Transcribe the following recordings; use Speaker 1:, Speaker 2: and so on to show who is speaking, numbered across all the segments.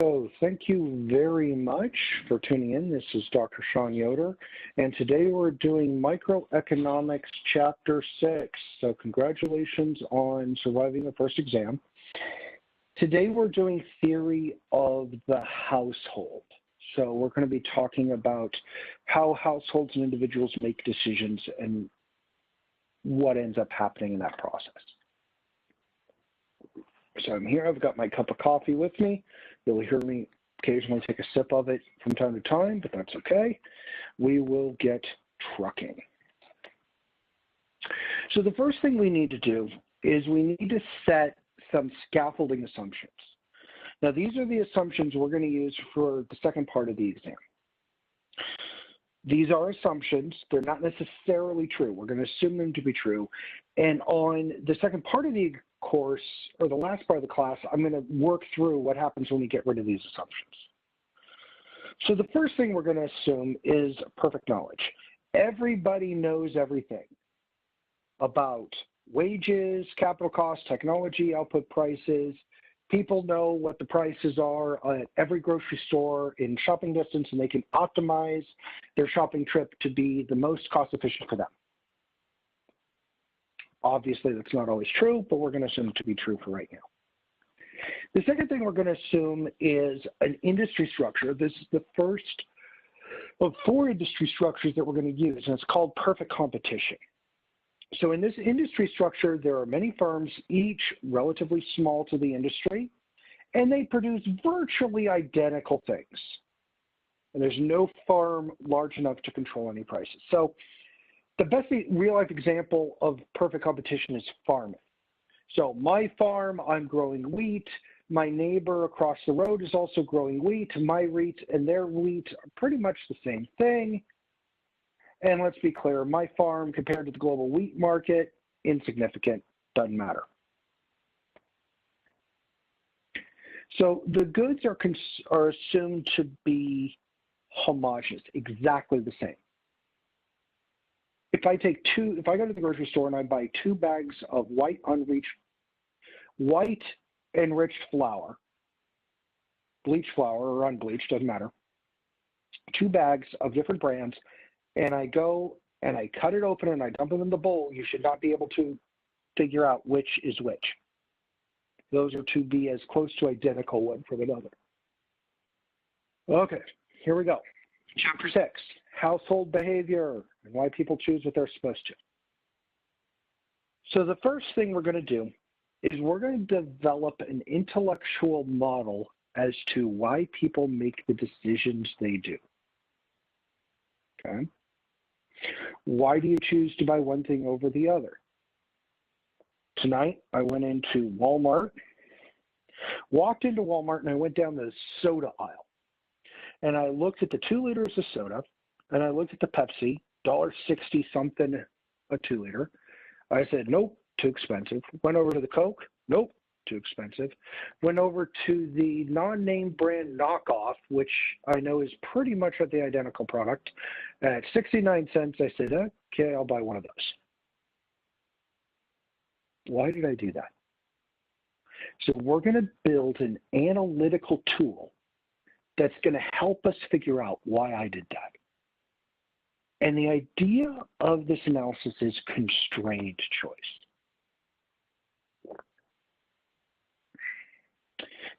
Speaker 1: So thank you very much for tuning in. This is Dr. Sean Yoder, and today we're doing Microeconomics Chapter 6. So congratulations on surviving the first exam. Today we're doing theory of the household. So we're going to be talking about how households and individuals make decisions and what ends up happening in that process. So I'm here, I've got my cup of coffee with me. You'll hear me occasionally take a sip of it from time to time, but that's okay. We will get trucking. So the first thing we need to do is we need to set some scaffolding assumptions. Now these are the assumptions we're going to use for the second part of the exam. These are assumptions, they're not necessarily true. We're going to assume them to be true. And on the second part of the course, or the last part of the class, I'm going to work through what happens when we get rid of these assumptions. So the first thing we're going to assume is perfect knowledge. Everybody knows everything about wages, capital costs, technology, output prices. People know what the prices are at every grocery store in shopping distance, and they can optimize their shopping trip to be the most cost efficient for them. Obviously, that's not always true, but we're going to assume it to be true for right now. The second thing we're going to assume is an industry structure. This is the first of 4 industry structures that we're going to use, and it's called perfect competition. So in this industry structure, there are many firms, each relatively small to the industry, and they produce virtually identical things. And there's no firm large enough to control any prices. So the best real-life example of perfect competition is farming. So my farm, I'm growing wheat. My neighbor across the road is also growing wheat. My wheat and their wheat are pretty much the same thing. And let's be clear, my farm compared to the global wheat market, insignificant, doesn't matter. So the goods are assumed to be homogeneous, exactly the same. If I go to the grocery store and I buy 2 bags of white enriched flour, bleached flour or unbleached, doesn't matter, 2 bags of different brands, and I go and I cut it open and I dump them in the bowl, you should not be able to figure out which is which. Those are to be as close to identical one from another. Okay, here we go. Chapter 6, household behavior and why people choose what they're supposed to. So the first thing we're going to do is we're going to develop an intellectual model as to why people make the decisions they do. Okay? Why do you choose to buy one thing over the other? Tonight, I went into Walmart, walked into Walmart, and I went down the soda aisle. And I looked at the 2 liters of soda, and I looked at the Pepsi, $1.60 something a 2 liter. I said, nope, too expensive. Went over to the Coke, nope, too expensive. Went over to the non-name brand knockoff, which I know is pretty much the identical product. At 69 cents, I said, okay, I'll buy one of those. Why did I do that? So we're going to build an analytical tool that's going to help us figure out why I did that. And the idea of this analysis is constrained choice.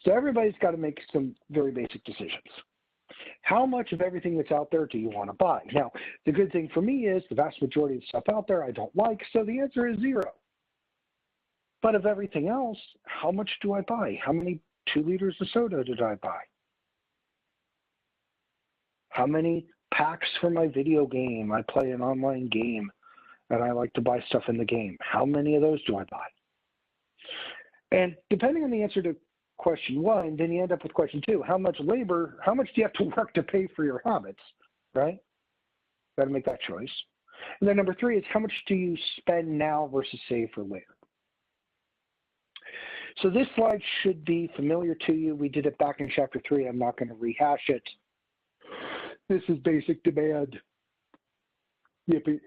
Speaker 1: So everybody's got to make some very basic decisions. How much of everything that's out there do you want to buy? Now, the good thing for me is the vast majority of the stuff out there I don't like, so the answer is 0. But of everything else, how much do I buy? How many 2 liters of soda did I buy? How many packs for my video game? I play an online game and I like to buy stuff in the game. How many of those do I buy? And depending on the answer to question 1, then you end up with question 2. How much do you have to work to pay for your habits, right? Got to make that choice. And then number 3 is how much do you spend now versus save for later? So this slide should be familiar to you. We did it back in chapter 3. I'm not going to rehash it. This is basic demand. Yippee.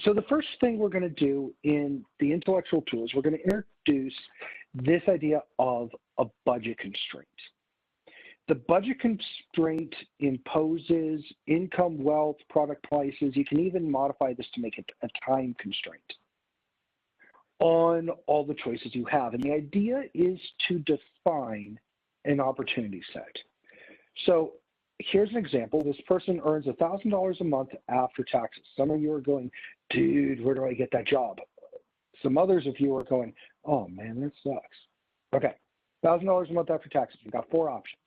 Speaker 1: So the first thing we're going to do in the intellectual tools, we're going to introduce this idea of a budget constraint. The budget constraint imposes income, wealth, product prices. You can even modify this to make it a time constraint on all the choices you have. And the idea is to define an opportunity set. So here's an example. This person earns $1,000 a month after taxes. Some of you are going, dude, where do I get that job? Some others of you are going, oh man, that sucks. Okay, $1,000 a month after taxes. We've got 4 options.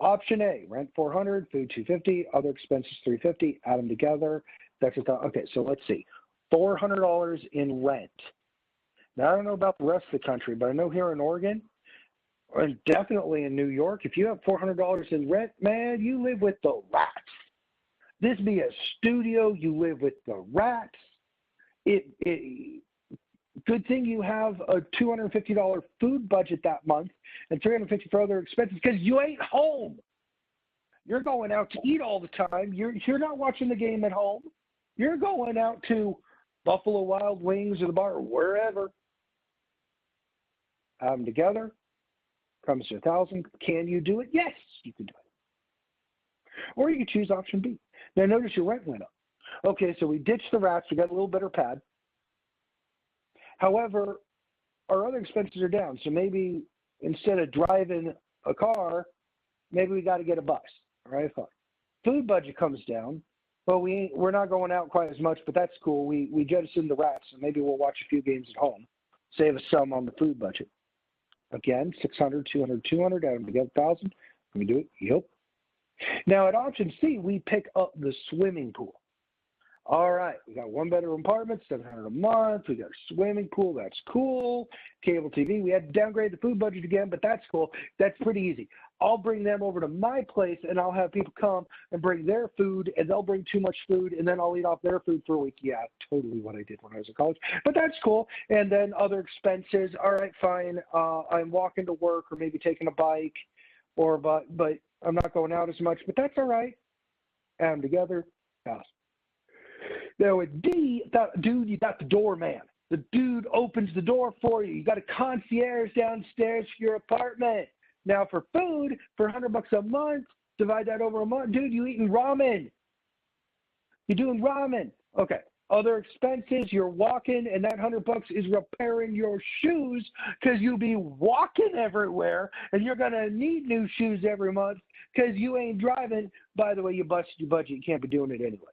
Speaker 1: Option A, rent $400, food $250, other expenses $350. Add them together. That's okay. So let's see, $400 in rent. Now I don't know about the rest of the country, but I know here in Oregon, and definitely in New York, if you have $400 in rent, man, you live with the rats. This be a studio. You live with the rats. Good thing you have a $250 food budget that month and $350 for other expenses because you ain't home. You're going out to eat all the time. You're not watching the game at home. You're going out to Buffalo Wild Wings or the bar or wherever. Add them together, comes to $1,000. Can you do it? Yes, you can do it. Or you can choose option B. Now notice your rent went up. Okay, so we ditched the rats. We got a little better pad. However, our other expenses are down. So maybe instead of driving a car, maybe we got to get a bus. All right, fine. Food budget comes down. Well, we're not going out quite as much, but that's cool. We jettisoned the rats, so maybe we'll watch a few games at home. Save us some on the food budget. Again, 600, 200, 200, add them together, 1,000. Can we do it? Yep. Now at option C, we pick up the swimming pool. All right, we got 1-bedroom apartment, $700 a month. We got a swimming pool. That's cool. Cable TV. We had to downgrade the food budget again, but that's cool. That's pretty easy. I'll bring them over to my place, and I'll have people come and bring their food, and they'll bring too much food, and then I'll eat off their food for a week. Yeah, totally what I did when I was in college, but that's cool. And then other expenses. All right, fine. I'm walking to work or maybe taking a bike, but I'm not going out as much, but that's all right. Add them together. Pass. Now at D, dude, you got the doorman. The dude opens the door for you. You got a concierge downstairs for your apartment. Now for food, for $100 a month, divide that over a month. Dude, you eating ramen. You're doing ramen. Okay. Other expenses, you're walking, and that $100 is repairing your shoes because you'll be walking everywhere, and you're going to need new shoes every month because you ain't driving. By the way, you busted your budget. You can't be doing it anyway.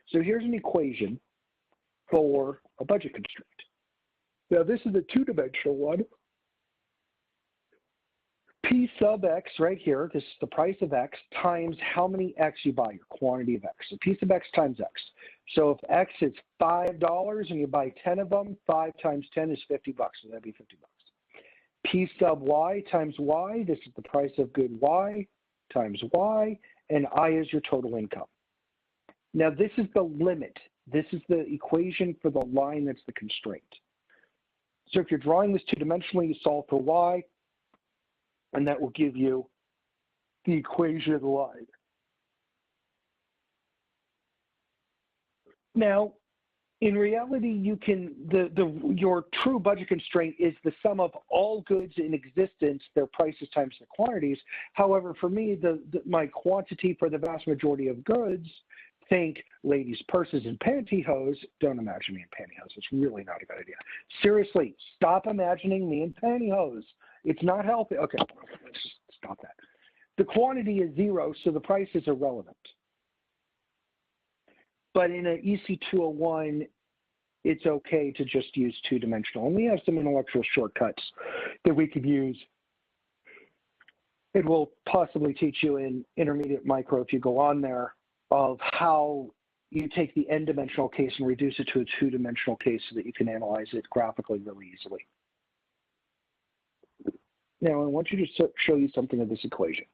Speaker 1: So here's an equation for a budget constraint. Now this is a 2-dimensional one. P sub X right here, this is the price of X times how many X you buy, your quantity of X. So P sub X times X. So if X is $5 and you buy 10 of them, 5 times 10 is $50. So that'd be $50. P sub Y times Y, this is the price of good Y times Y, and I is your total income. Now, this is the limit. This is the equation for the line that's the constraint. So if you're drawing this 2-dimensionally, you solve for Y, and that will give you the equation of the line. Now, in reality, you can your true budget constraint is the sum of all goods in existence, their prices times their quantities. However, for me, my quantity for the vast majority of goods, think ladies' purses and pantyhose. Don't imagine me in pantyhose. It's really not a good idea. Seriously, stop imagining me in pantyhose. It's not healthy. Okay, let's just stop that. The quantity is 0, so the price is irrelevant. But in an EC201, it's okay to just use 2-dimensional. And we have some intellectual shortcuts that we could use. It will possibly teach you in intermediate micro, if you go on there, of how you take the n-dimensional case and reduce it to a 2-dimensional case so that you can analyze it graphically really easily. Now, I want you to show you something of this equation.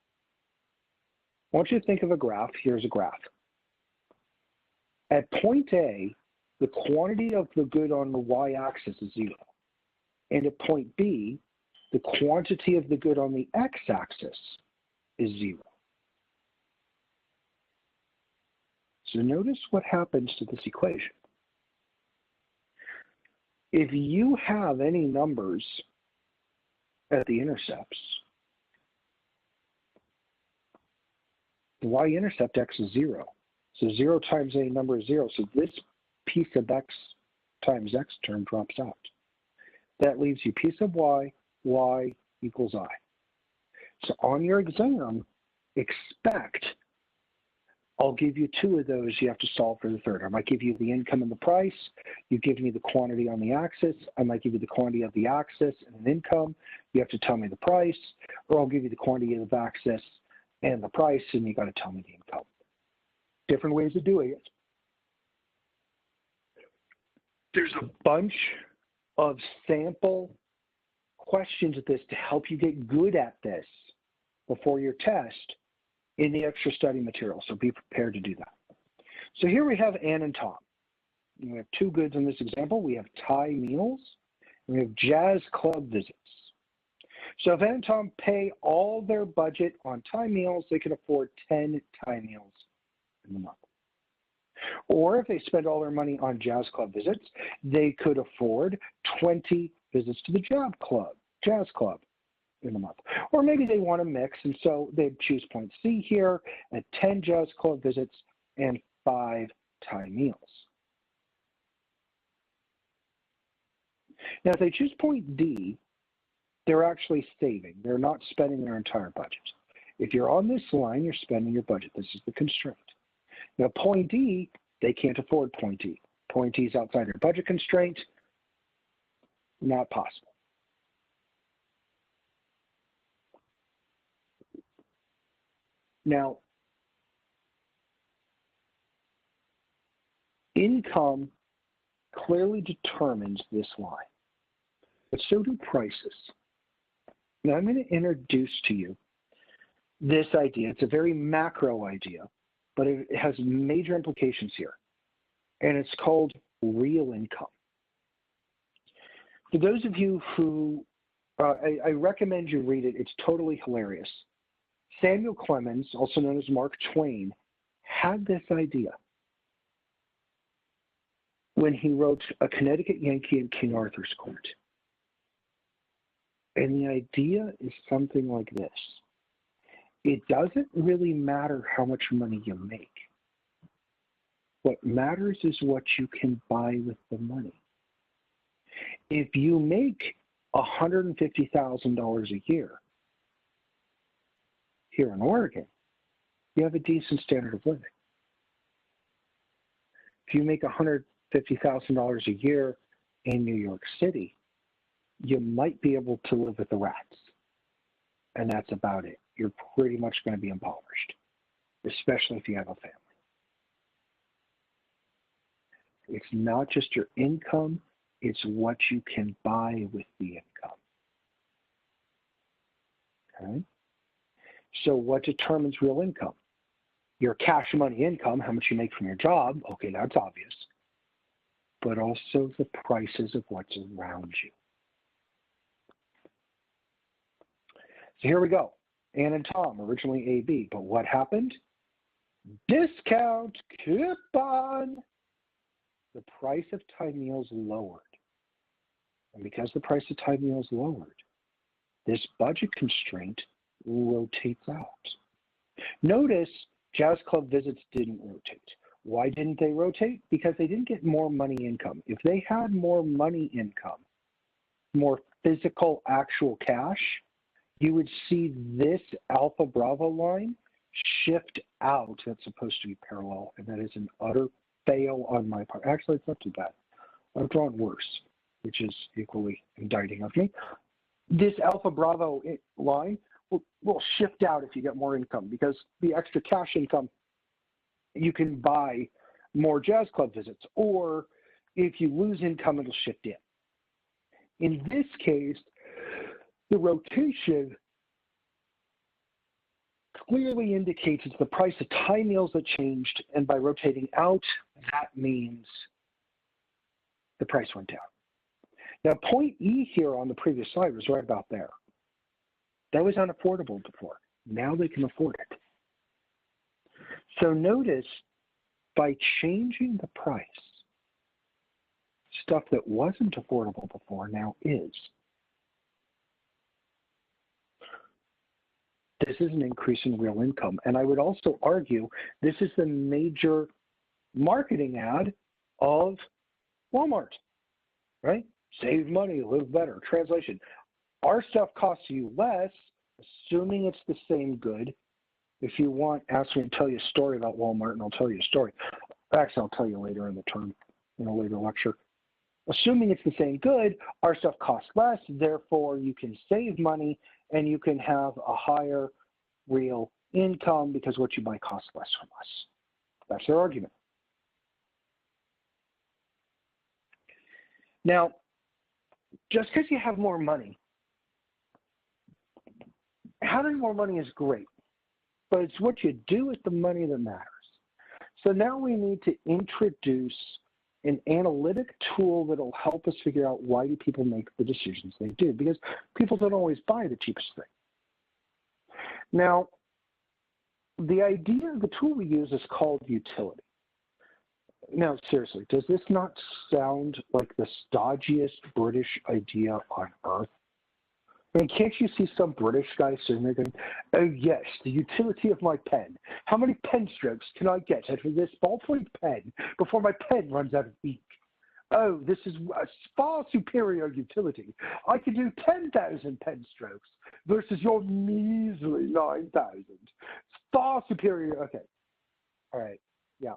Speaker 1: I want you to think of a graph. Here's a graph. At point A, the quantity of the good on the y-axis is 0. And at point B, the quantity of the good on the x-axis is 0. So notice what happens to this equation. if you have any numbers at the intercepts, the y-intercept x is 0. So 0 times any number is 0. So this piece of x times x term drops out. That leaves you piece of y equals I. So on your exam, expect I'll give you 2 of those. You have to solve for the third. I might give you the income and the price. You give me the quantity on the axis. I might give you the quantity of the axis and an income. You have to tell me the price. Or I'll give you the quantity of the axis and the price, and you got to tell me the income. Different ways of doing it. There's a bunch of sample questions at this to help you get good at this before your test in the extra study material, so be prepared to do that. So here we have Ann and Tom. We have 2 goods in this example. We have Thai meals, and we have jazz club visits. So if Ann and Tom pay all their budget on Thai meals, they can afford 10 Thai meals in the month. Or if they spend all their money on jazz club visits, they could afford 20 visits to the jazz club in a month. Or maybe they want to mix, and so they'd choose point C here at 10 jazz club visits and 5 Thai meals. Now, if they choose point D, they're actually saving. They're not spending their entire budget. If you're on this line, you're spending your budget. This is the constraint. Now, point D, they can't afford point D. Point D is outside their budget constraint. Not possible. Now, income clearly determines this line, but so do prices. Now, I'm going to introduce to you this idea. It's a very macro idea, but it has major implications here, and it's called real income. For those of you who, I recommend you read it. It's totally hilarious. Samuel Clemens, also known as Mark Twain, had this idea when he wrote A Connecticut Yankee in King Arthur's Court. And the idea is something like this. It doesn't really matter how much money you make. What matters is what you can buy with the money. If you make $150,000 a year here in Oregon, you have a decent standard of living. If you make $150,000 a year in New York City, you might be able to live with the rats. And that's about it. You're pretty much going to be impoverished, especially if you have a family. It's not just your income, it's what you can buy with the income. Okay? So what determines real income? Your cash money income, how much you make from your job, okay, that's obvious, but also the prices of what's around you. So here we go. Ann and Tom, originally AB, but what happened? Discount coupon. The price of Thai meals lowered. And because the price of Thai meals lowered, this budget constraint rotates out. Notice jazz club visits didn't rotate. Why didn't they rotate? Because they didn't get more money income. If they had more money income, more physical actual cash, you would see this alpha bravo line shift out. That's supposed to be parallel, and that is an utter fail on my part. Actually, it's not too bad. I've drawn worse, which is equally indicting of me. This alpha bravo line will shift out if you get more income, because the extra cash income, you can buy more jazz club visits, or if you lose income, it'll shift in. In this case, the rotation clearly indicates it's the price of Thai meals that changed, and by rotating out, that means the price went down. Now, point E here on the previous slide was right about there. That was unaffordable before. Now they can afford it. So notice, by changing the price, stuff that wasn't affordable before now is. This is an increase in real income. And I would also argue this is the major marketing ad of Walmart, right? Save money, live better. Translation. Our stuff costs you less, assuming it's the same good. If you want, ask me and tell you a story about Walmart, and I'll tell you a story. Actually, I'll tell you later in the term, in a later lecture. Assuming it's the same good, our stuff costs less, therefore you can save money and you can have a higher real income because what you buy costs less from us. That's their argument. Now, just because you have more money, having more money is great, but it's what you do with the money that matters. So now we need to introduce an analytic tool that will help us figure out why do people make the decisions they do, because people don't always buy the cheapest thing. Now, the idea of the tool we use is called utility. Now, seriously, does this not sound like the stodgiest British idea on earth? I mean, can't you see some British guy sitting there going, oh yes, the utility of my pen. How many pen strokes can I get out of this ballpoint pen before my pen runs out of ink? Oh, this is a far superior utility. I can do 10,000 pen strokes versus your measly 9,000. Far superior. Okay. All right. Yeah.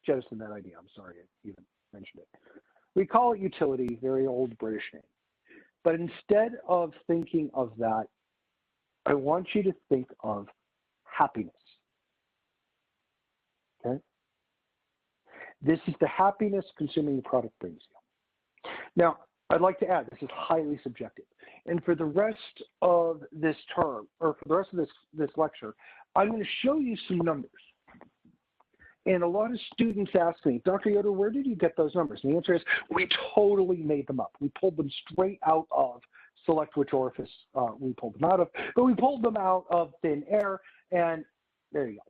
Speaker 1: Jettison that idea. I'm sorry I even mentioned it. We call it utility, very old British name. But instead of thinking of that, I want you to think of happiness. Okay? This is the happiness consuming the product brings you. Now, I'd like to add, this is highly subjective. And for the rest of this term, or for the rest of this lecture, I'm going to show you some numbers. And a lot of students ask me, Dr. Yoder, where did you get those numbers? And the answer is, we totally made them up. We pulled them straight out of select which orifice we pulled them out of, but we pulled them out of thin air, and there you go.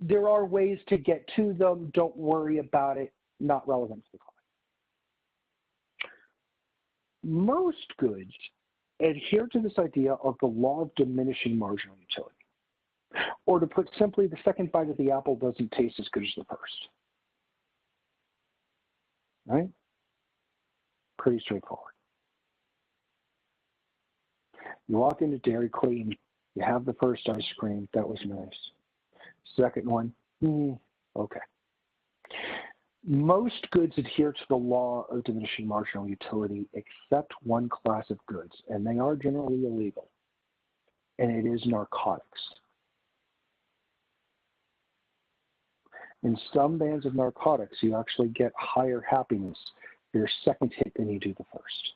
Speaker 1: There are ways to get to them. Don't worry about it. Not relevant to the class. Most goods adhere to this idea of the law of diminishing marginal utility. Or to put simply, the second bite of the apple doesn't taste as good as the first. Right? Pretty straightforward. You walk into Dairy Queen, you have the first ice cream, that was nice. Second one, okay. Most goods adhere to the law of diminishing marginal utility except one class of goods, and they are generally illegal, and it is narcotics. In some bands of narcotics, you actually get higher happiness for your second hit than you do the first.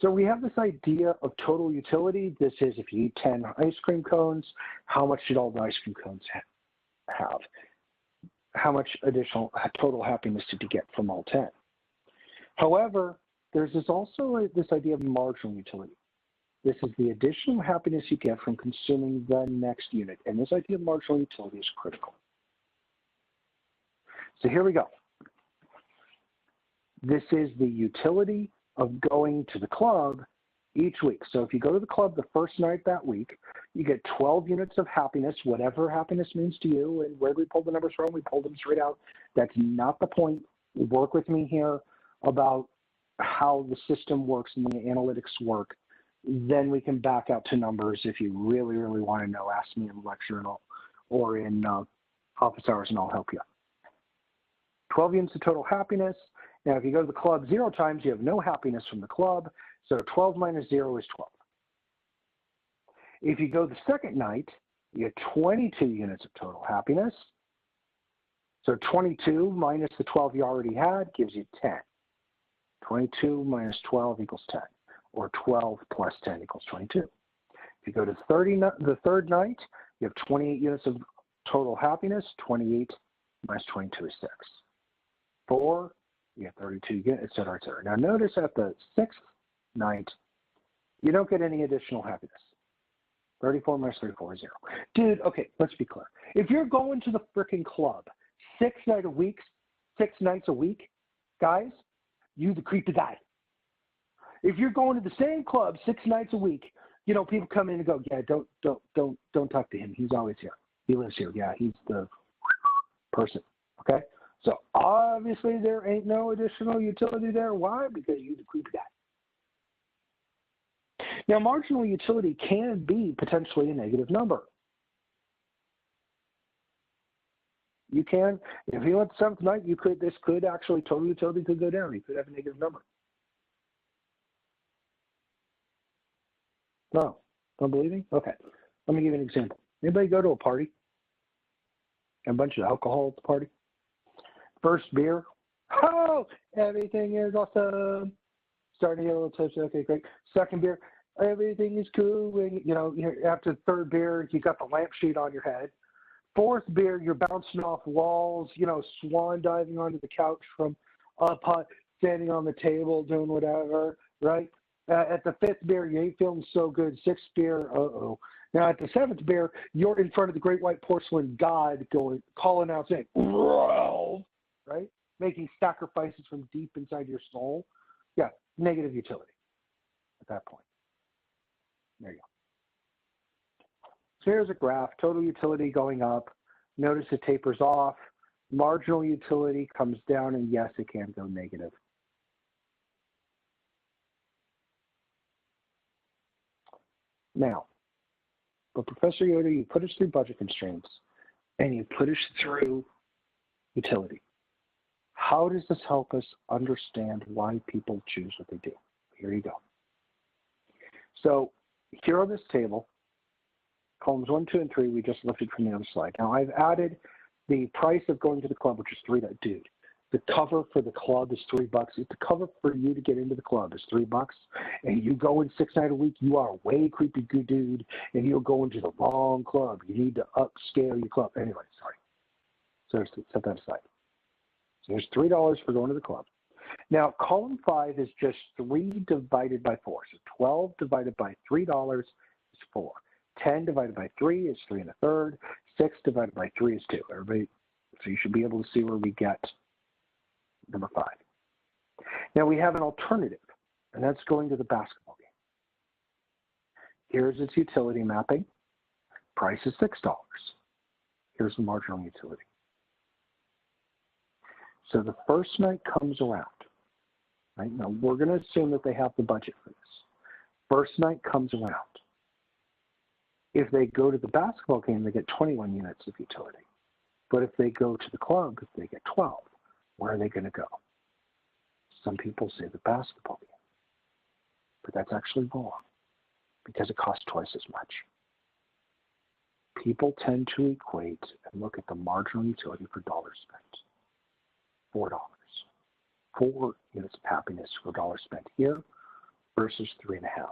Speaker 1: So we have this idea of total utility. This is if you eat 10 ice cream cones, how much should all the ice cream cones have? How much additional total happiness did you get from all 10? However, there's also this idea of marginal utility. This is the additional happiness you get from consuming the next unit. And this idea of marginal utility is critical. So here we go. This is the utility of going to the club each week. So if you go to the club the first night that week, you get 12 units of happiness, whatever happiness means to you. And where do we pull the numbers from? We pulled them straight out. That's not the point. Work with me here about how the system works and the analytics work. Then we can back out to numbers if you really, really want to know. Ask me in the lecture or in office hours and I'll help you. 12 units of total happiness. Now, if you go to the club 0 times, you have no happiness from the club. So 12 minus 0 is 12. If you go the second night, you get 22 units of total happiness. So 22 minus the 12 you already had gives you 10. 22 minus 12 equals 10, or 12 plus 10 equals 22. If you go to the third night, you have 28 units of total happiness. 28 minus 22 is 6. 4, you get 32 units, et cetera, et cetera. Now notice at the 6th night, You don't get any additional happiness. 34 minus 34 is 0. Dude, okay, let's be clear. If you're going to the freaking club 6 nights a week, guys, you the creepy guy. If you're going to the same club 6 nights a week, you know, people come in and go, yeah, don't talk to him. He's always here. He lives here. Yeah, he's the person. Okay? So obviously there ain't no additional utility there. Why? Because you're the creepy guy. Now, marginal utility can be potentially a negative number. You can, if you went the 7th night, this could actually, total utility could go down. You could have a negative number. No, don't believe me? Okay, let me give you an example. Anybody go to a party? A bunch of alcohol at the party? First beer, oh, everything is awesome. Starting to get a little tipsy, okay, great. Second beer, everything is cool. And, you know, after the third beer, you got the lampshade on your head. Fourth beer, you're bouncing off walls, you know, swan diving onto the couch from up high, standing on the table, doing whatever, right? At the 5th beer, you ain't feeling so good. 6th beer, uh-oh. Now, at the 7th beer, you're in front of the great white porcelain god calling out, saying, "Ralph," right? Making sacrifices from deep inside your soul. Yeah, negative utility at that point. There you go. So here's a graph, total utility going up. Notice it tapers off. Marginal utility comes down, and yes, it can go negative. Now, but Professor Yoda, you put us through budget constraints, and you put us through utility. How does this help us understand why people choose what they do? Here you go. So here on this table, columns 1, 2, and 3, we just lifted from the other slide. Now I've added the price of going to the club, which is $3. Dude, the cover for the club is $3. If the cover for you to get into the club is $3, and you go in 6 nights a week, you are a way creepy good dude, and you're going to the wrong club. You need to upscale your club. Anyway, sorry. So set that aside. So there's $3 for going to the club. Now, column 5 is just 3 divided by 4. So 12 divided by $3 is 4. 10 divided by 3 is 3 1/3. 6 divided by 3 is 2. Everybody, so you should be able to see where we get number 5. Now we have an alternative, and that's going to the basketball game. Here's its utility mapping. Price is $6. Here's the marginal utility. So the first night comes around. Right? Now we're going to assume that they have the budget for this. First night comes around. If they go to the basketball game, they get 21 units of utility. But if they go to the club, they get 12. Where are they going to go? Some people say the basketball game. But that's actually wrong because it costs twice as much. People tend to equate and look at the marginal utility per dollar spent. $4. 4 units of happiness for $1 spent here versus 3.5.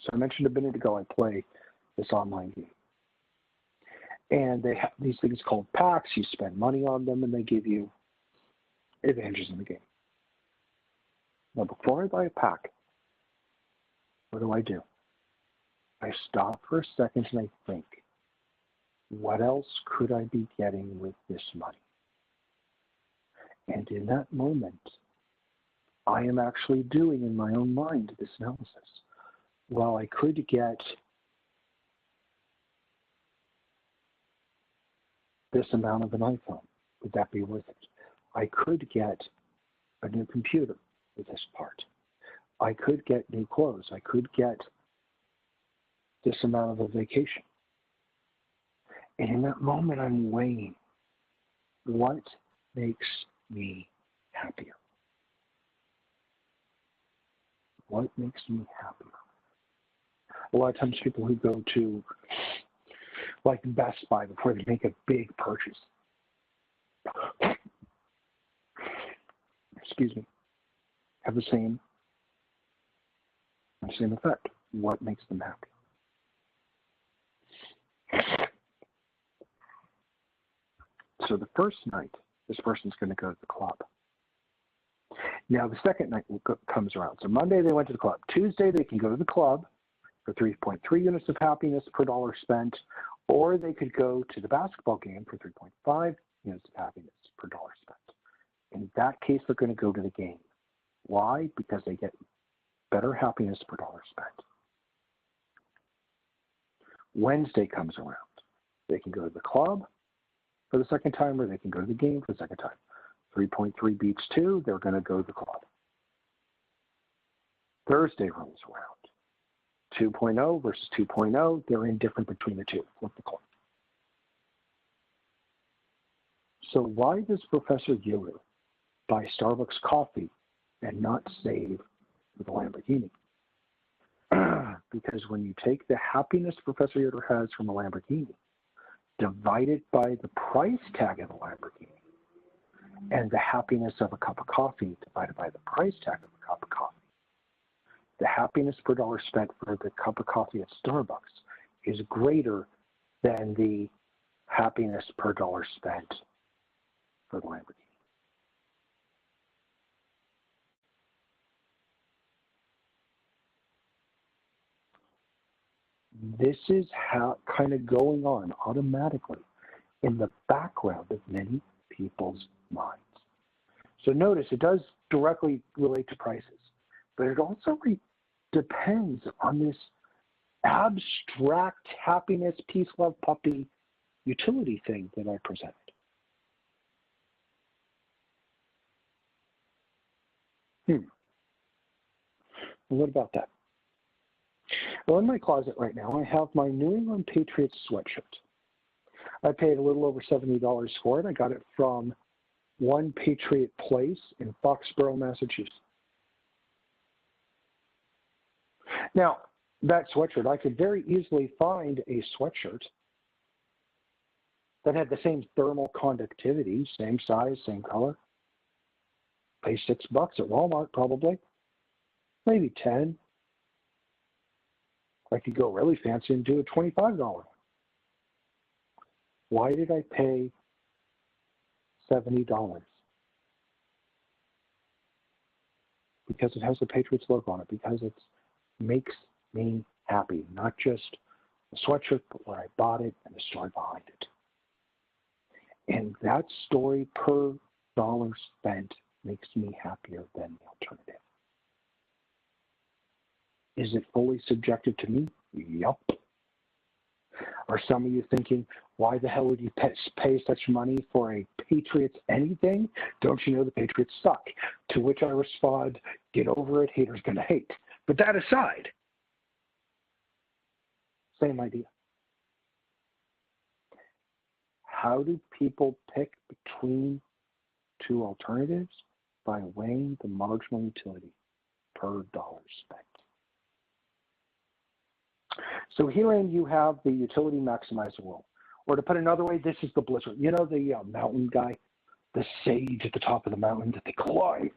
Speaker 1: So I mentioned a minute ago I play this online game. And they have these things called packs. You spend money on them and they give you advantages in the game. Now before I buy a pack, what do? I stop for a second and I think, what else could I be getting with this money? And in that moment, I am actually doing in my own mind this analysis. Well, I could get this amount of an iPhone. Would that be worth it? I could get a new computer with this part. I could get new clothes. I could get this amount of a vacation. And in that moment, I'm weighing what makes me happier. What makes me happier? A lot of times people who go to like Best Buy before they make a big purchase, excuse me, have the same effect. What makes them happy? So the first night, this person's going to go to the club. Now the second night comes around. So Monday they went to the club. Tuesday they can go to the club for 3.3 units of happiness per dollar spent, or they could go to the basketball game for 3.5 units of happiness per dollar spent. In that case, they're going to go to the game. Why? Because they get better happiness per dollar spent. Wednesday comes around. They can go to the club for the second time, or they can go to the game for the second time. 3.3 beats 2, they're going to go to the club. Thursday rolls around. 2.0 versus 2.0, they're indifferent between the two. Flip the coin. So why does Professor Euler buy Starbucks coffee and not save for the Lamborghini? Because when you take the happiness Professor Euler has from a Lamborghini, divide it by the price tag of the Lamborghini, and the happiness of a cup of coffee divided by the price tag of a cup of coffee, the happiness per dollar spent for the cup of coffee at Starbucks is greater than the happiness per dollar spent for the Lamborghini. This is how kind of going on automatically in the background of many people's minds. So notice it does directly relate to prices, but it also depends on this abstract happiness, peace, love, puppy utility thing that I presented. What about that? Well, in my closet right now, I have my New England Patriots sweatshirt. I paid a little over $70 for it. I got it from One Patriot Place in Foxborough, Massachusetts. Now, that sweatshirt, I could very easily find a sweatshirt that had the same thermal conductivity, same size, same color. Pay $6 at Walmart, probably. Maybe 10. I could go really fancy and do a $25. Why did I pay $70? Because it has the Patriots logo on it, because it makes me happy, not just the sweatshirt, but where I bought it and the story behind it. And that story per dollar spent makes me happier than the alternative. Is it fully subjective to me? Yup. Are some of you thinking, why the hell would you pay such money for a Patriots anything? Don't you know the Patriots suck? To which I respond, get over it, haters gonna hate. But that aside, same idea. How do people pick between two alternatives? By weighing the marginal utility per dollar spent. So herein you have the utility maximizer rule. Or to put another way, this is the blizzard. You know the mountain guy, the sage at the top of the mountain that they climb,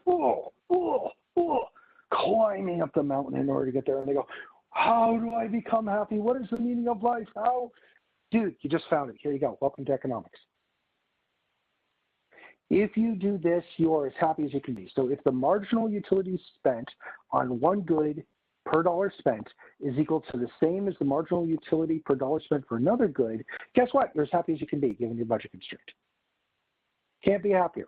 Speaker 1: climbing up the mountain in order to get there. And they go, how do I become happy? What is the meaning of life? How? Dude, you just found it. Here you go. Welcome to economics. If you do this, you are as happy as you can be. So if the marginal utility spent on one good per dollar spent is equal to the same as the marginal utility per dollar spent for another good, guess what? You're as happy as you can be given your budget constraint. Can't be happier.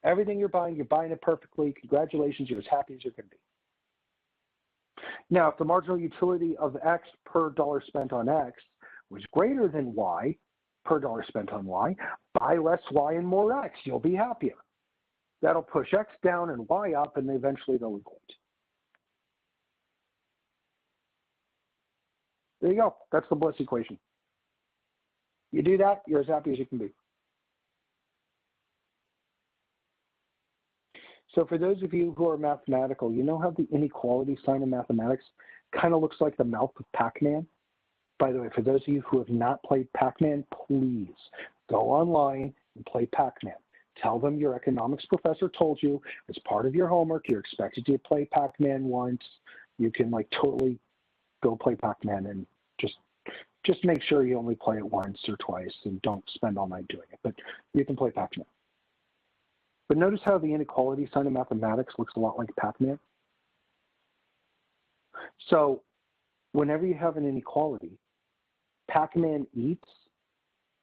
Speaker 1: Everything you're buying it perfectly. Congratulations, you're as happy as you can be. Now, if the marginal utility of X per dollar spent on X was greater than Y per dollar spent on Y, buy less Y and more X. You'll be happier. That'll push X down and Y up, and eventually they'll equate. There you go. That's the bliss equation. You do that, you're as happy as you can be. So for those of you who are mathematical, you know how the inequality sign in mathematics kind of looks like the mouth of Pac-Man? By the way, for those of you who have not played Pac-Man, please go online and play Pac-Man. Tell them your economics professor told you as part of your homework, you're expected to play Pac-Man once. You can like totally go play Pac-Man and just make sure you only play it once or twice and don't spend all night doing it. But you can play Pac-Man. But notice how the inequality sign in mathematics looks a lot like Pac-Man. So whenever you have an inequality, Pac-Man eats,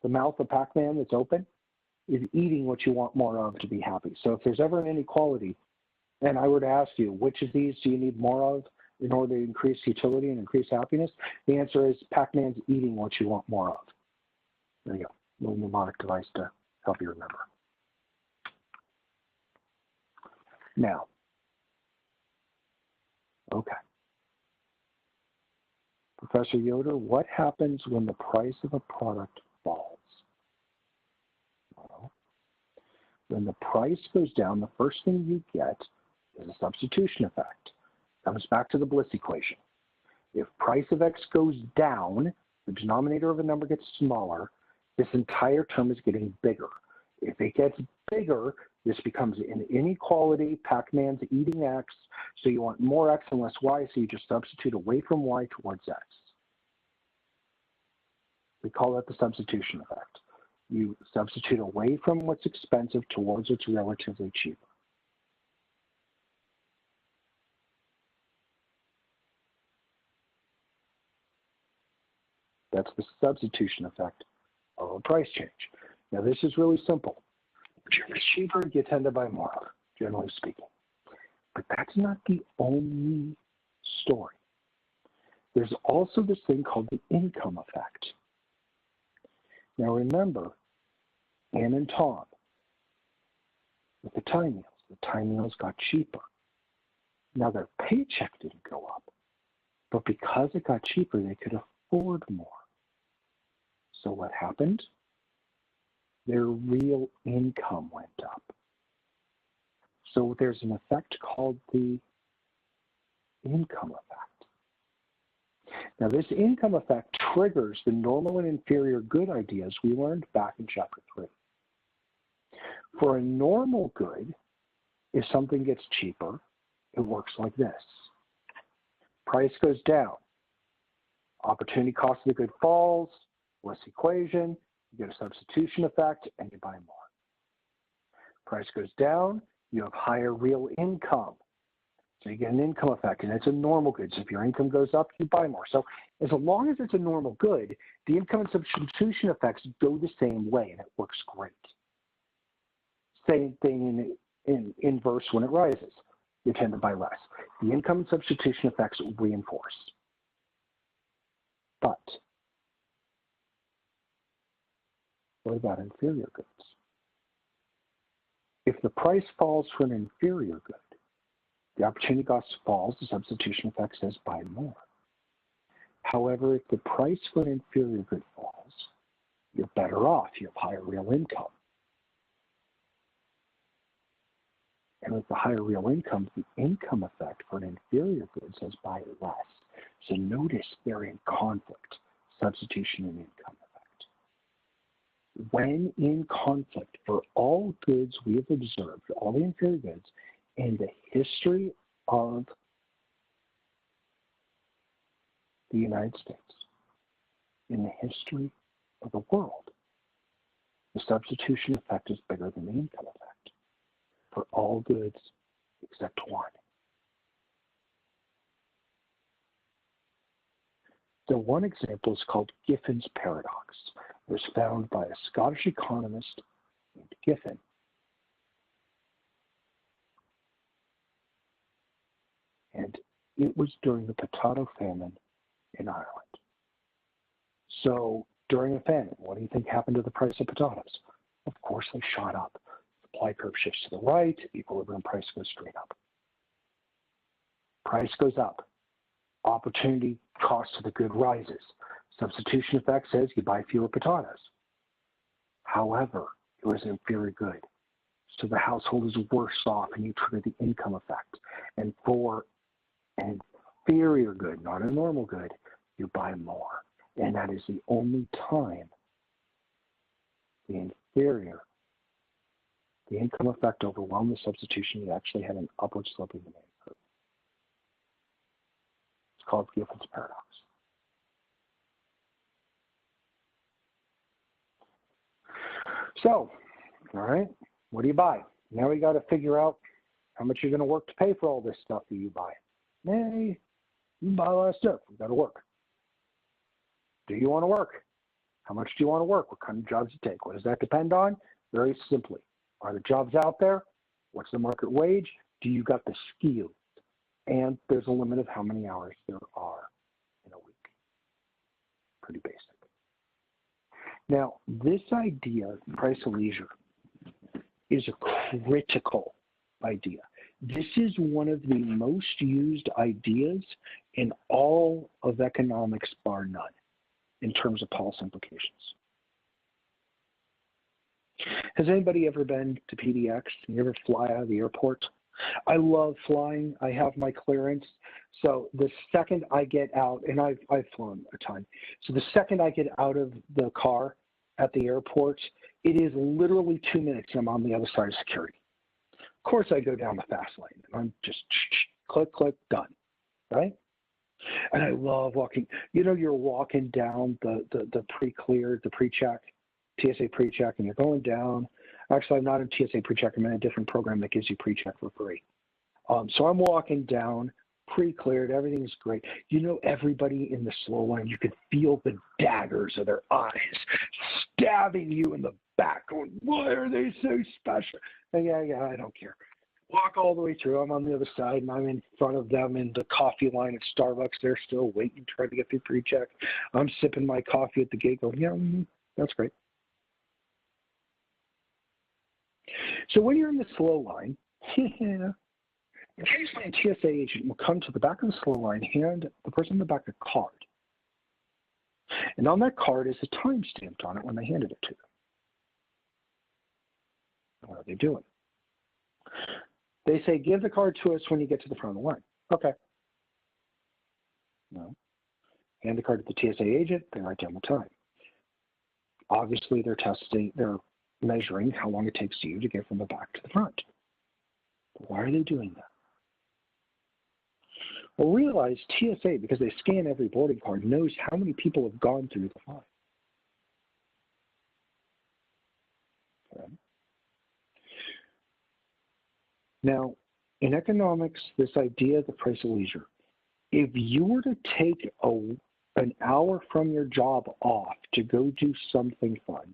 Speaker 1: the mouth of Pac-Man that's open is eating what you want more of to be happy. So if there's ever an inequality, and I were to ask you, which of these do you need more of in order to increase utility and increase happiness? The answer is Pac-Man's eating what you want more of. There you go, little mnemonic device to help you remember. Now, okay. Professor Yoder, what happens when the price of a product falls? Well, when the price goes down, the first thing you get is a substitution effect. Comes back to the Bliss equation. If price of X goes down, the denominator of a number gets smaller, this entire term is getting bigger. If it gets bigger, this becomes an inequality. Pac-Man's eating X, so you want more X and less Y, so you just substitute away from Y towards X. We call that the substitution effect. You substitute away from what's expensive towards what's relatively cheaper. That's the substitution effect of a price change. Now this is really simple. Whichever is cheaper, you tend to buy more of, generally speaking. But that's not the only story. There's also this thing called the income effect. Now remember, Ann and Tom, with the time meals got cheaper. Now their paycheck didn't go up, but because it got cheaper, they could afford more. So what happened? Their real income went up. So there's an effect called the income effect. Now this income effect triggers the normal and inferior good ideas we learned back in Chapter 3. For a normal good, if something gets cheaper, it works like this. Price goes down. Opportunity cost of the good falls. Less equation, you get a substitution effect, and you buy more. Price goes down, you have higher real income. So you get an income effect, and it's a normal good. So if your income goes up, you buy more. So as long as it's a normal good, the income and substitution effects go the same way, and it works great. Same thing in inverse when it rises. You tend to buy less. The income and substitution effects reinforce. But what about inferior goods? If the price falls for an inferior good, the opportunity cost falls, the substitution effect says buy more. However, if the price for an inferior good falls, you're better off, you have higher real income. And with the higher real income, the income effect for an inferior good says buy less. So notice they're in conflict, substitution and income effect. When in conflict, for all goods we have observed, all the inferior goods, in the history of the United States, in the history of the world, the substitution effect is bigger than the income effect for all goods except one. The one example is called Giffin's paradox. It was found by a Scottish economist named Giffin. And it was during the potato famine in Ireland. So during a famine, what do you think happened to the price of potatoes? Of course, they shot up. Supply curve shifts to the right, equilibrium price goes straight up. Price goes up. Opportunity cost of the good rises. Substitution effect says you buy fewer potatoes. However, it was an inferior good. So the household is worse off and you trigger the income effect. And for an inferior good, not a normal good, you buy more. And that is the only time the income effect overwhelmed the substitution. You actually had an upward sloping demand curve. It's called Giffin's paradox. So, all right, what do you buy? Now we got to figure out how much you're going to work to pay for all this stuff that you buy. Hey, you buy a lot of stuff. We got to work. Do you want to work? How much do you want to work? What kind of jobs you take? What does that depend on? Very simply, are the jobs out there? What's the market wage? Do you got the skills? And there's a limit of how many hours there are in a week. Pretty basic. Now, this idea, price of leisure, is a critical idea. This is one of the most used ideas in all of economics, bar none, in terms of policy implications. Has anybody ever been to PDX? You ever fly out of the airport? I love flying. I have my clearance. So the second I get out, and I've flown a ton. So the second I get out of the car at the airport, it is literally 2 minutes and I'm on the other side of security. Of course, I go down the fast lane. I'm just click, click, done, right? And I love walking. You know, you're walking down the pre-cleared, the pre-check, TSA pre-check, and you're going down. Actually, I'm not in TSA pre-check. I'm in a different program that gives you pre-check for free. So I'm walking down, pre-cleared. Everything's great. You know, everybody in the slow line, you could feel the daggers of their eyes stabbing you in the back, going, why are they so special? And yeah, I don't care. Walk all the way through. I'm on the other side, and I'm in front of them in the coffee line at Starbucks. They're still waiting, trying to get through pre-check. I'm sipping my coffee at the gate going, yeah, that's great. So when you're in the slow line, occasionally a TSA agent will come to the back of the slow line, hand the person in the back a card. And on that card is a time stamped on it when they handed it to them. What are they doing? They say, give the card to us when you get to the front of the line. Okay. No. Hand the card to the TSA agent, they write down the time. Obviously, they're measuring how long it takes you to get from the back to the front. But why are they doing that? Well, realize TSA, because they scan every boarding card, knows how many people have gone through the line. Okay. Now, in economics, this idea of the price of leisure, if you were to take an hour from your job off to go do something fun,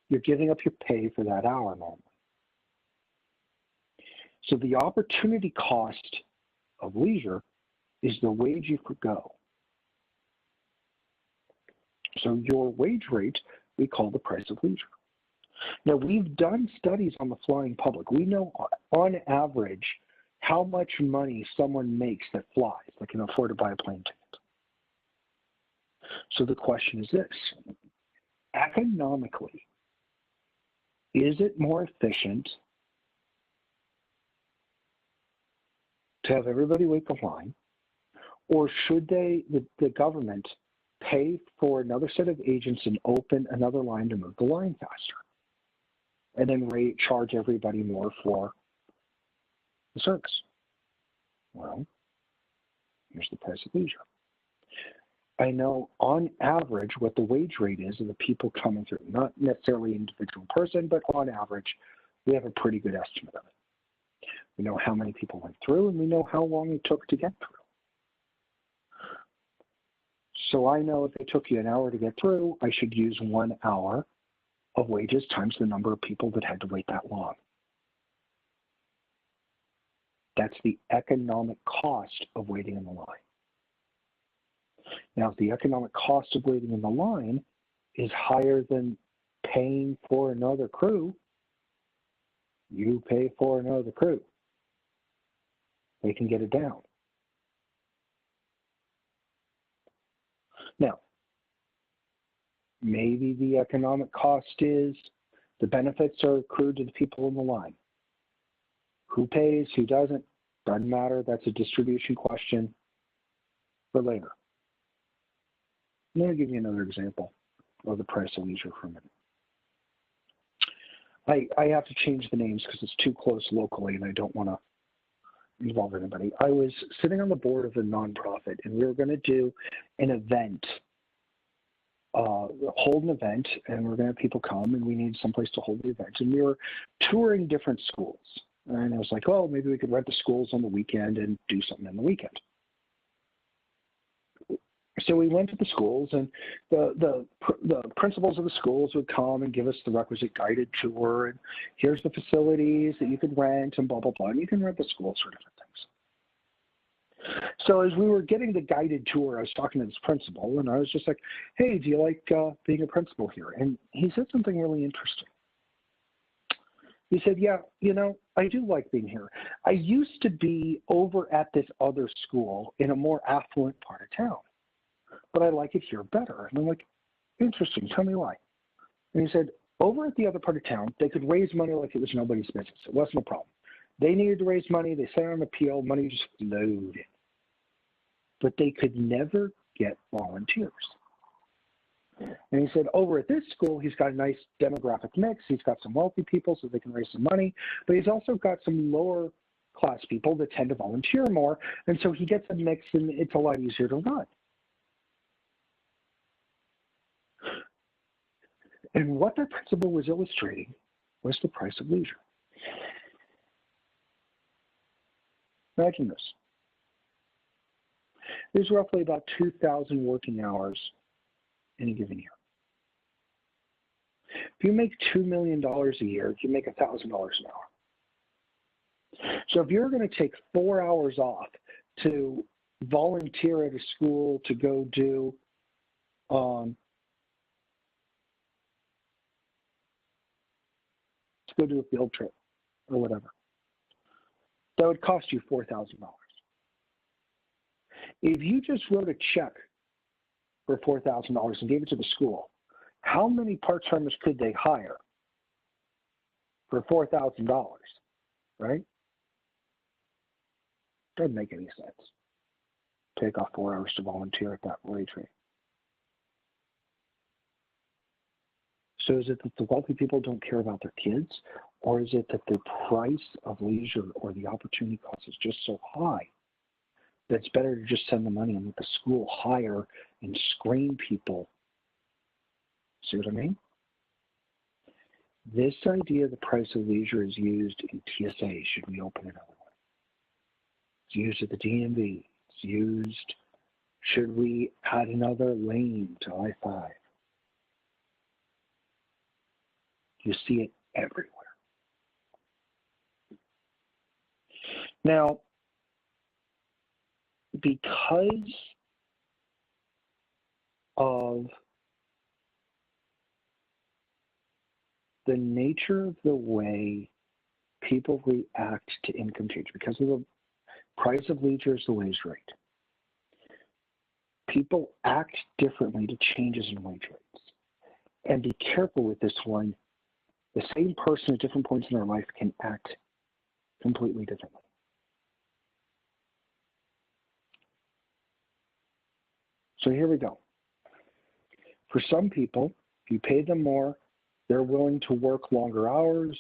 Speaker 1: you're giving up your pay for that hour normally. So the opportunity cost of leisure is the wage you forgo. So your wage rate, we call the price of leisure. Now, we've done studies on the flying public. We know on average how much money someone makes that flies, that can afford to buy a plane ticket. So the question is this: economically, is it more efficient to have everybody wait the line, or should the government pay for another set of agents and open another line to move the line faster, and then charge everybody more for the service? Well, here's the price of leisure. I know on average what the wage rate is of the people coming through, not necessarily individual person, but on average, we have a pretty good estimate of it. We know how many people went through, and we know how long it took to get through. So I know if it took you an hour to get through, I should use 1 hour of wages times the number of people that had to wait that long. That's the economic cost of waiting in the line. Now, if the economic cost of waiting in the line is higher than paying for another crew, you pay for another crew. They can get it down. Now, maybe the economic cost is the benefits are accrued to the people in the line. Who pays, who doesn't, doesn't matter. That's a distribution question for later. I'm going to give you another example of the price of leisure for a minute. I have to change the names because it's too close locally and I don't want to involve anybody. I was sitting on the board of a nonprofit and we were going to do an event hold an event, and we're going to have people come, and we need someplace to hold the event. And we were touring different schools. And I was like, oh, maybe we could rent the schools on the weekend and do something on the weekend. So we went to the schools, and the principals of the schools would come and give us the requisite guided tour, and here's the facilities that you could rent, and blah, blah, blah. And you can rent the schools for different things. So as we were getting the guided tour, I was talking to this principal, and I was just like, hey, do you like being a principal here? And he said something really interesting. He said, yeah, you know, I do like being here. I used to be over at this other school in a more affluent part of town, but I like it here better. And I'm like, interesting, tell me why. And he said, over at the other part of town, they could raise money like it was nobody's business. It wasn't a problem. They needed to raise money. They sent out an appeal. Money just flowed in. But they could never get volunteers. And he said, over at this school, he's got a nice demographic mix. He's got some wealthy people so they can raise some money, but he's also got some lower class people that tend to volunteer more. And so he gets a mix, and it's a lot easier to run. And what that principle was illustrating was the price of leisure. Imagine this. There's roughly about 2,000 working hours in a given year. If you make $2 million a year, you make $1,000 an hour. So if you're going to take 4 hours off to volunteer at a school to go do a field trip or whatever, that would cost you $4,000. If you just wrote a check for $4,000 and gave it to the school, how many part-timers could they hire for $4,000, right? Doesn't make any sense. Take off 4 hours to volunteer at that wage rate. So is it that the wealthy people don't care about their kids, or is it that the price of leisure or the opportunity cost is just so high that it's better to just send the money and let the school hire and screen people? See what I mean? This idea of the price of leisure is used in TSA. Should we open another one? It's used at the DMV. It's used, should we add another lane to I-5? You see it everywhere. Now, because of the nature of the way people react to income change, because of the price of leisure is the wage rate, people act differently to changes in wage rates. And be careful with this one. The same person at different points in their life can act completely differently. So here we go. For some people, if you pay them more, they're willing to work longer hours,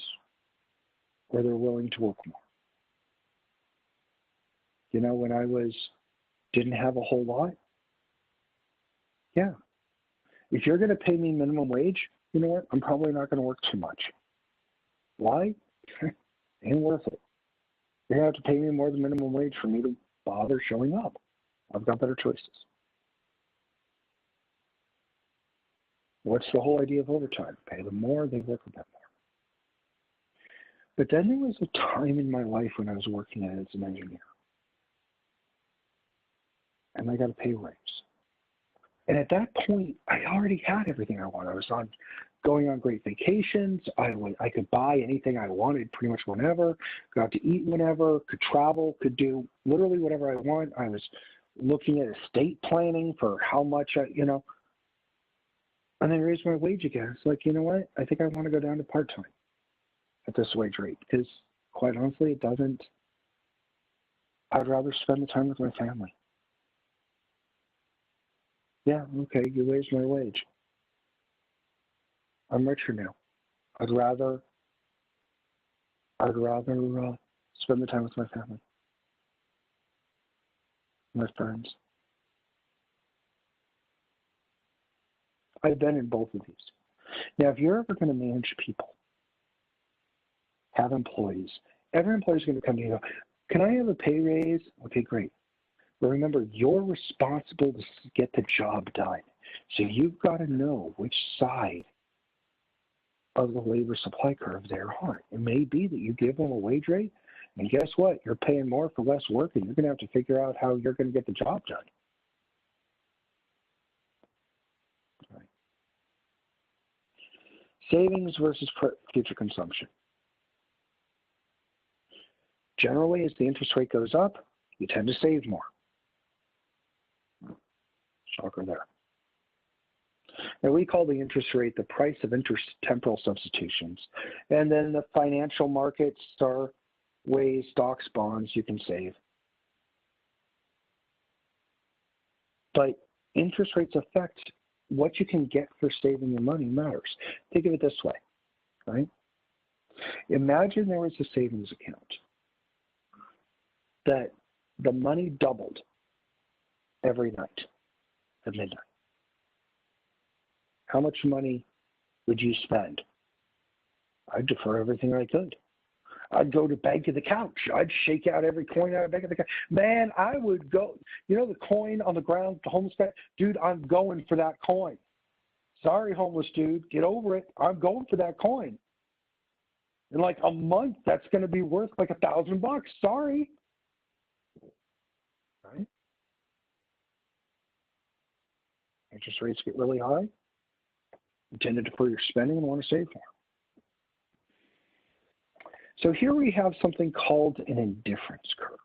Speaker 1: or they're willing to work more. You know, when I didn't have a whole lot, yeah. If you're going to pay me minimum wage, you know what? I'm probably not going to work too much. Why? Ain't worth it. You're going to have to pay me more than minimum wage for me to bother showing up. I've got better choices. What's the whole idea of overtime? Pay them more, they work a bit more. But then there was a time in my life when I was working as an engineer. And I got a pay raise. And at that point, I already had everything I wanted. I was going on great vacations. I could buy anything I wanted pretty much whenever, got to eat whenever, could travel, could do literally whatever I want. I was looking at estate planning for how much and then raised my wage again. It's like, you know what? I think I want to go down to part-time at this wage rate because, quite honestly, I'd rather spend the time with my family. Yeah, okay, you raised my wage. I'm richer now. I'd rather spend the time with my family, my friends. I've been in both of these. Now, if you're ever going to manage people, have employees, every employee is going to come to you and go, can I have a pay raise? Okay, great. But remember, you're responsible to get the job done. So you've got to know which side of the labor supply curve they're on. It may be that you give them a wage rate, and guess what? You're paying more for less work, and you're going to have to figure out how you're going to get the job done. Right. Savings versus future consumption. Generally, as the interest rate goes up, you tend to save more. Shocker there. Now, we call the interest rate the price of intertemporal substitutions. And then the financial markets are ways, stocks, bonds, you can save. But interest rates affect what you can get for saving your money matters. Think of it this way, right? Imagine there was a savings account that the money doubled every night at midnight. How much money would you spend? I'd defer everything I could. I'd go to Bank of the Couch. I'd shake out every coin out of Bank of the Couch. Man, I would go, you know the coin on the ground, the homeless guy? Dude, I'm going for that coin. Sorry, homeless dude, get over it. I'm going for that coin. In like a month, that's going to be worth like $1,000. Sorry. Right? Interest rates get really high. You tend to defer your spending and want to save more. So here we have something called an indifference curve.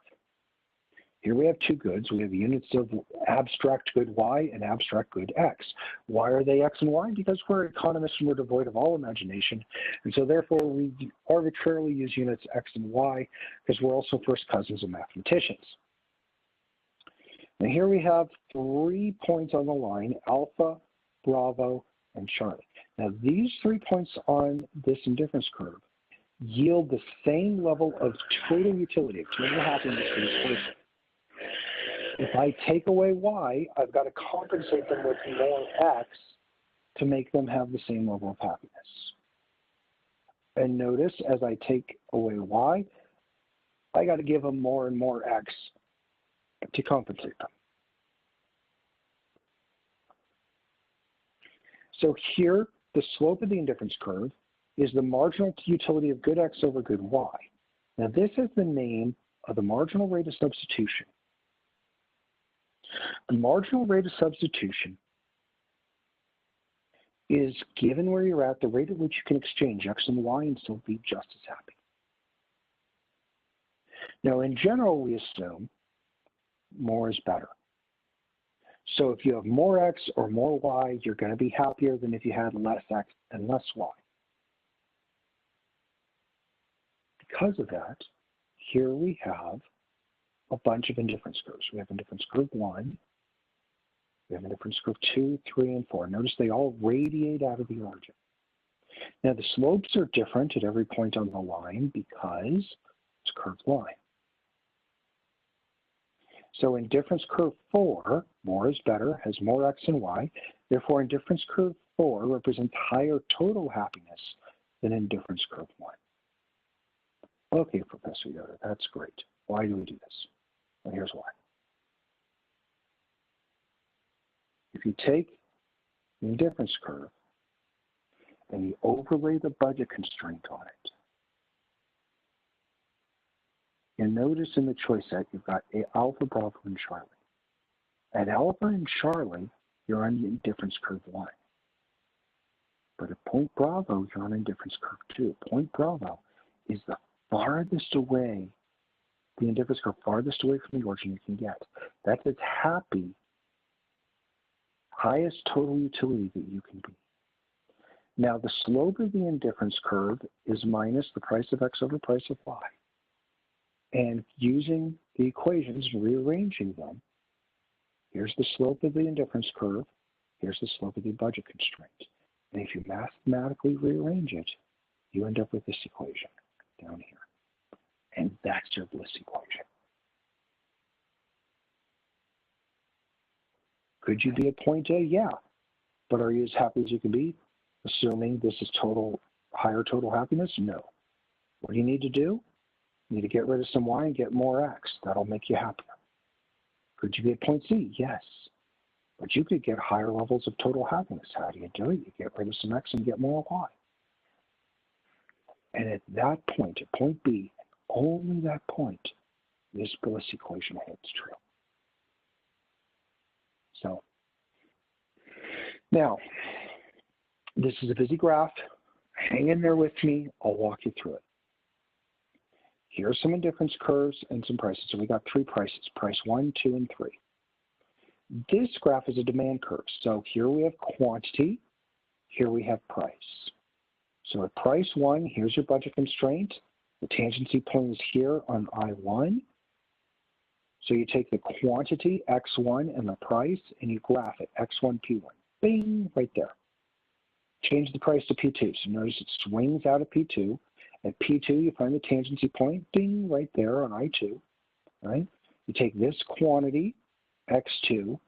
Speaker 1: Here we have two goods. We have units of abstract good Y and abstract good X. Why are they X and Y? Because we're economists and we're devoid of all imagination. And so therefore we arbitrarily use units X and Y because we're also first cousins of mathematicians. And here we have 3 points on the line, alpha, Bravo, and Charlie. Now these 3 points on this indifference curve yield the same level of total utility, of total happiness for this person. If I take away Y, I've got to compensate them with more X to make them have the same level of happiness. And notice, as I take away Y, I got to give them more and more X to compensate them. So here, the slope of the indifference curve is the marginal utility of good X over good Y. Now this is the name of the marginal rate of substitution. The marginal rate of substitution is, given where you're at, the rate at which you can exchange X and Y and still be just as happy. Now in general, we assume more is better. So if you have more X or more Y, you're going to be happier than if you had less X and less Y. Because of that, here we have a bunch of indifference curves. We have indifference curve 1, we have indifference curve 2, 3, and 4. Notice they all radiate out of the origin. Now the slopes are different at every point on the line because it's a curved line. So indifference curve 4, more is better, has more X and Y. Therefore, indifference curve 4 represents higher total happiness than indifference curve 1. Okay, Professor Yoda, that's great. Why do we do this? And here's why. If you take the indifference curve and you overlay the budget constraint on it, you'll notice in the choice set you've got alpha, Bravo, and Charlie. At alpha and Charlie, you're on indifference curve 1. But at point Bravo, you're on indifference curve 2. Point Bravo is the farthest away, the indifference curve farthest away from the origin you can get. That's its happy, highest total utility that you can be. Now the slope of the indifference curve is minus the price of X over price of Y. And using the equations and rearranging them, here's the slope of the indifference curve, here's the slope of the budget constraint. And if you mathematically rearrange it, you end up with this equation down here. And that's your bliss equation. Could you be at point A? Yeah. But are you as happy as you can be, assuming this is higher total happiness? No. What do you need to do? You need to get rid of some Y and get more X. That'll make you happier. Could you get point C? Yes. But you could get higher levels of total happiness. How do you do it? You get rid of some X and get more Y. And at that point, at point B, only that point, this Bliss equation holds true. So, now, this is a busy graph. Hang in there with me. I'll walk you through it. Here's some indifference curves and some prices. So we got 3 prices, price 1, 2, and 3. This graph is a demand curve. So here we have quantity, here we have price. So at price 1, here's your budget constraint. The tangency point is here on I1. So you take the quantity, X1, and the price, and you graph it, X1, P1. Bing, right there. Change the price to P2. So notice it swings out of P2. At P2, you find the tangency point, ding, right there on I2, right? You take this quantity, X2,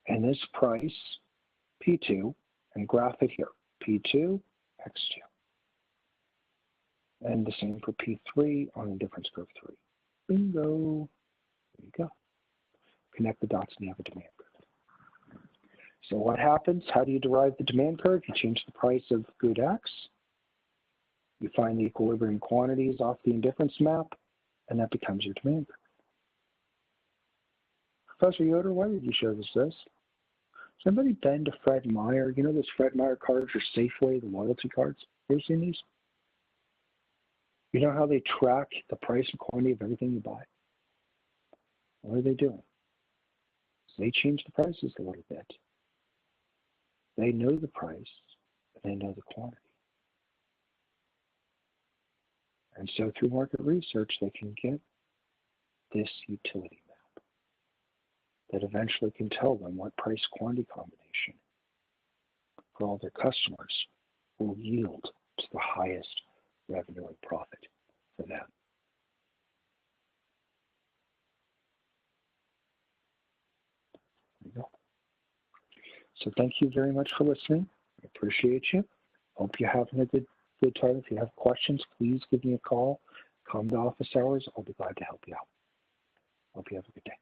Speaker 1: and this price, P2, and graph it here, P2, X2. And the same for P3 on indifference curve 3. Bingo. There you go. Connect the dots and you have a demand curve. So what happens? How do you derive the demand curve? You change the price of good X. You find the equilibrium quantities off the indifference map, and that becomes your demand curve. Professor Yoder, why did you show us this? Has anybody been to Fred Meyer? You know those Fred Meyer cards or Safeway, the loyalty cards? Have you seen these? You know how they track the price and quantity of everything you buy? What are they doing? They change the prices a little bit. They know the price, and they know the quantity. And so through market research, they can get this utility map that eventually can tell them what price quantity combination for all their customers will yield to the highest revenue and profit for them. There you go. So thank you very much for listening. I appreciate you. Hope you're having a good time. If you have questions, please give me a call. Come to office hours. I'll be glad to help you out. Hope you have a good day.